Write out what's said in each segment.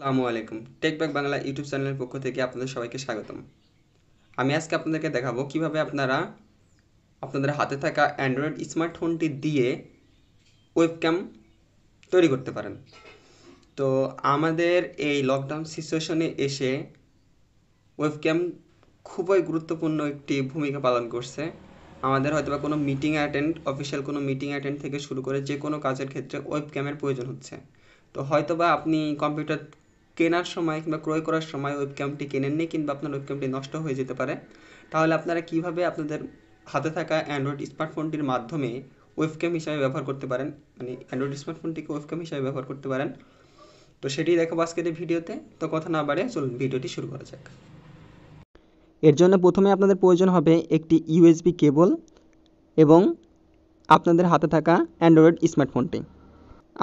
আসসালামু আলাইকুম। টেকব্যাক বাংলা ইউটিউব চ্যানেলের পক্ষ থেকে আপনাদের সবাইকে স্বাগতম। আমি আজকে আপনাদেরকে দেখাবো কিভাবে আপনারা আপনাদের হাতে থাকা অ্যান্ড্রয়েড স্মার্টফোনটি দিয়ে ওয়েবক্যাম তৈরি করতে পারেন। তো আমাদের এই লকডাউন সিচুয়েশনে এসে ওয়েবক্যাম খুবই গুরুত্বপূর্ণ একটি ভূমিকা পালন করছে। আমাদের হয়তোবা কোনো অফিসিয়াল কোনো মিটিং অ্যাটেন্ড থেকে শুরু করে যে কোনো কাজের ক্ষেত্রে ওয়েবক্যামের প্রয়োজন হচ্ছে। তো হয়তোবা আপনি কম্পিউটার কেনার সময় কিংবা ক্রয় করার সময় ওয়েবক্যামটি কেনেননি কিংবা আপনার ওয়েবক্যামটি নষ্ট হয়ে যেতে পারে। তাহলে আপনারা কিভাবে আপনাদের হাতে থাকা অ্যান্ড্রয়েড স্মার্টফোনটির মাধ্যমে ওয়েবক্যাম হিসাবে ব্যবহার করতে পারেন, মানে অ্যান্ড্রয়েড স্মার্টফোনটিকে ওয়েবক্যাম হিসাবে ব্যবহার করতে পারেন। তো সেটি দেখাবো আজকের এই ভিডিওতে। তো কথা না বাড়িয়ে চলুন ভিডিওটি শুরু করা যাক। এর জন্য প্রথমে আপনাদের প্রয়োজন হবে একটি ইউএসবি কেবল এবং আপনাদের হাতে থাকা অ্যান্ড্রয়েড স্মার্টফোনটি।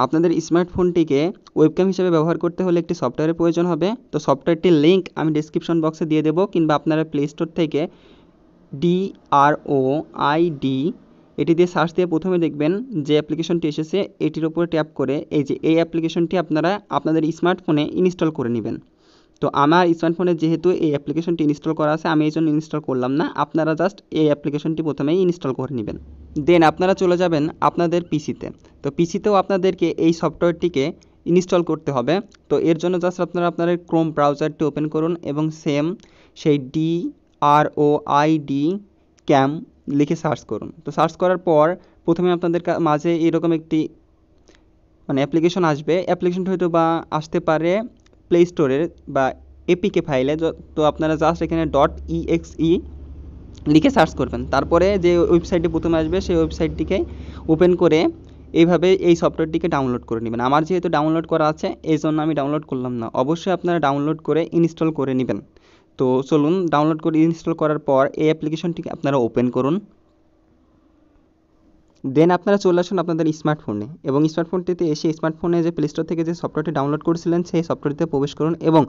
আপনাদের স্মার্টফোনটিকে ওয়েবক্যাম হিসেবে ব্যবহার করতে হলে একটি সফটওয়্যারের প্রয়োজন হবে। তো সফটওয়্যারটির লিঙ্ক আমি ডেসক্রিপশন বক্সে দিয়ে দেবো, কিংবা আপনারা প্লে স্টোর থেকে DROID এটি দিয়ে সার্চ দিয়ে প্রথমে দেখবেন যে অ্যাপ্লিকেশনটি এসেছে, এটির উপরে ট্যাপ করে এই অ্যাপ্লিকেশনটি আপনারা আপনাদের স্মার্টফোনে ইনস্টল করে নেবেন। তো আমার স্মার্টফোনে যেহেতু এই অ্যাপ্লিকেশনটি ইনস্টল করা আছে, আমি এই জন্য ইনস্টল করলাম না। আপনারা জাস্ট এই অ্যাপ্লিকেশনটি প্রথমেই ইনস্টল করে নেবেন। দেন আপনারা চলে যাবেন আপনাদের পিসিতে। তো পিসিতেও আপনাদেরকে এই সফটওয়্যারটিকে ইনস্টল করতে হবে। তো এর জন্য জাস্ট আপনারা আপনাদের ক্রোম ব্রাউজারটি ওপেন করুন এবং সেই DROID ক্যাম লিখে সার্চ করুন। তো সার্চ করার পর প্রথমে আপনাদের মাঝে এরকম একটি অ্যাপ্লিকেশন আসবে। অ্যাপ্লিকেশনটি হয়তো বা আসতে পারে প্লে স্টোরের বা এপিকে ফাইলে। তো আপনারা জাস্ট এখানে .exe লিখে সার্চ করবেন। তারপরে যে ওয়েবসাইটটি প্রথমে আসবে সেই ওয়েবসাইটটিকে ওপেন করে এইভাবে এই সফটওয়্যারটিকে ডাউনলোড করে নেবেন। আমার যেহেতু ডাউনলোড করা আছে এই জন্য আমি ডাউনলোড করলাম না। অবশ্যই আপনারা ডাউনলোড করে ইনস্টল করে নেবেন। তো চলুন, ডাউনলোড করে ইনস্টল করার পর এই অ্যাপ্লিকেশনটিকে আপনারা ওপেন করুন। দেন আপনারা চলে আসুন আপনাদের স্মার্টফোনে এবং স্মার্টফোনটিতে এসে স্মার্টফোনে যে প্লে স্টোর থেকে যে সফটওয়্যারটি ডাউনলোড করেছিলেন সেই সফটওয়্যারটিতে প্রবেশ করুন এবং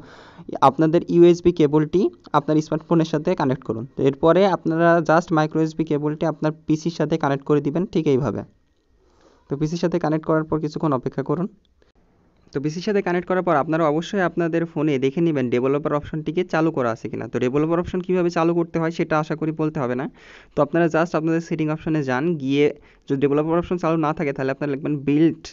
আপনাদের ইউএসবি কেবলটি আপনার স্মার্টফোনের সাথে কানেক্ট করুন। তো এরপরে আপনারা জাস্ট মাইক্রো ইউএসবি কেবলটি আপনার পিসির সাথে কানেক্ট করে দিবেন, ঠিক এইভাবে। তো পিসির সাথে কানেক্ট করার পর কিছুক্ষণ অপেক্ষা করুন। তো পিসির সাথে কানেক্ট করার পর আপনারা অবশ্যই আপনাদের ফোনে দেখে নেবেন ডেভেলপার অপশনটিকে চালু করা আছে কিনা। তো ডেভেলপার অপশন কীভাবে চালু করতে হয় সেটা আশা করি বলতে হবে না। তো আপনারা জাস্ট আপনাদের সেটিং অপশনে যান, গিয়ে যদি ডেভেলপার অপশন চালু না থাকে তাহলে আপনারা লিখবেন বিল্ড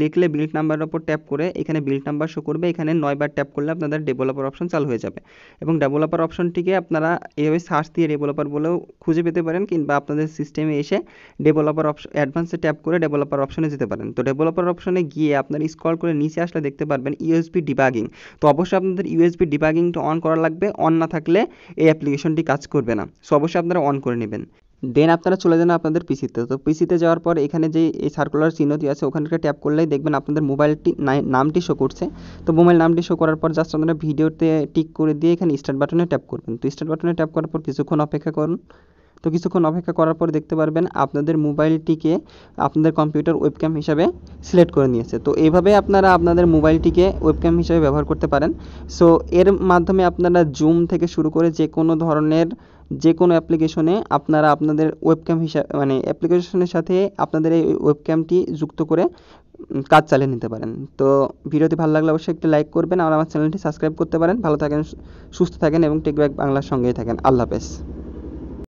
লিখলে বিল্ড নাম্বারের ওপর ট্যাপ করে এখানে বিল্ড নাম্বার শো করবে। এখানে 9 বার ট্যাপ করলে আপনাদের ডেভেলপার অপশন চালু হয়ে যাবে এবং ডেভেলপার অপশনটিকে আপনারা এইভাবে সার্চ দিয়ে ডেভেলপার বলেও খুঁজে পেতে পারেন, কিংবা আপনাদের সিস্টেমে এসে ডেভেলপার অপশন অ্যাডভান্সে ট্যাপ করে ডেভেলপার অপশনে যেতে পারেন। তো ডেভেলপার অপশনে গিয়ে আপনার স্ক্রল করে নিচে আসলে দেখতে পারবেন ইউএসবি ডিবাগিং। তো অবশ্যই আপনাদের ইউএসবি ডিবাগিংটা অন করা লাগবে। অন না থাকলে এই অ্যাপ্লিকেশনটি কাজ করবে না। সো অবশ্যই আপনারা অন করে নেবেন। দেন আপনারা চলে যান আপনাদের পিসিতে। তো পিসিতে যাওয়ার পর এখানে যে এই সার্কুলার চিহ্নটি আছে ওখানে ট্যাপ করলেই দেখবেন আপনাদের মোবাইলটি নামটি শো করছে। তো মোবাইল নামটি শো করার পর জাস্ট আপনারা ভিডিওতে টিক করে দিয়ে এখানে স্টার্ট বাটনে ট্যাপ করবেন। তো স্টার্ট বাটনে ট্যাপ করার পর কিছুক্ষণ অপেক্ষা করুন। তো কিছুক্ষণ অপেক্ষা করার পর দেখতে পারবেন আপনাদের মোবাইলটিকে আপনাদের কম্পিউটার ওয়েবক্যাম হিসাবে সিলেক্ট করে নিয়েছে। তো এইভাবে আপনারা আপনাদের মোবাইলটিকে ওয়েবক্যাম হিসাবে ব্যবহার করতে পারেন। সো এর মাধ্যমে আপনারা জুম থেকে শুরু করে যে কোনো ধরনের যে কোনো অ্যাপ্লিকেশনে আপনারা আপনাদের ওয়েবক্যাম হিসাবে অ্যাপ্লিকেশনের সাথে আপনাদের এই ওয়েবক্যামটি যুক্ত করে কাজ চালিয়ে নিতে পারেন। তো ভিডিওটি ভালো লাগলে অবশ্যই একটি লাইক করবেন আর আমার চ্যানেলটি সাবস্ক্রাইব করতে পারেন। ভালো থাকেন, সুস্থ থাকেন এবং টেকব্যাক বাংলার সঙ্গেই থাকেন। আল্লাহ হাফেজ।